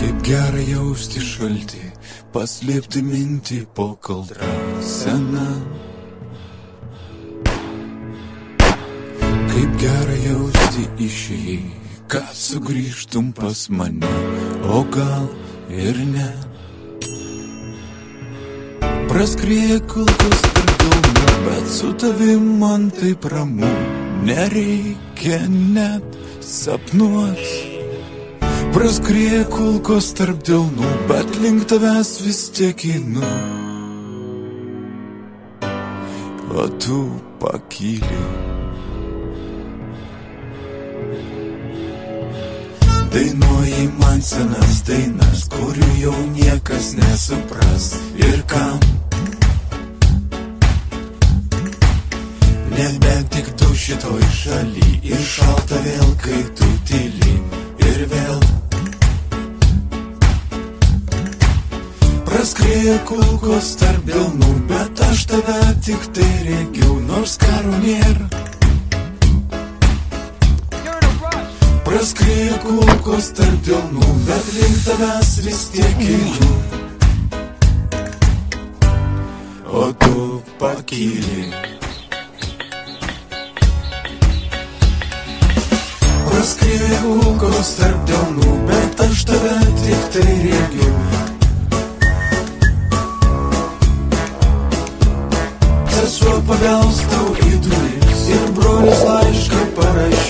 Kaip gera jausti šaltį, paslėpti mintį po kaldra sena. Kaip gera jausti išėjai, kad sugrįžtum pas mane, o gal ir ne. Praskrieja kulkos per daugą, bet su tavim man taip ramu, nereikia net sapnuot. Praskrieja kulkos tarp delnų, bet link tavęs vis tiek einu, o tu pakyli. Dainuoji man senas dainas, kurių jau niekas nesupras ir kam. Nebent tik tu šitoj šaly, ir šalta vėl, kai tu tyli, ir vėl. Praskrieja kulkos tarp delnų, bet aš tave tik tai regiu, nors karo nėra. Praskrieja kulkos tarp delnų, bet link tavęs vis tiek einu, o tu pakyli. Praskrieja kulkos tarp delnų, bet aš tave tik tai regiu. Sesuo pabels tau į duris ir brolis laišką parašys.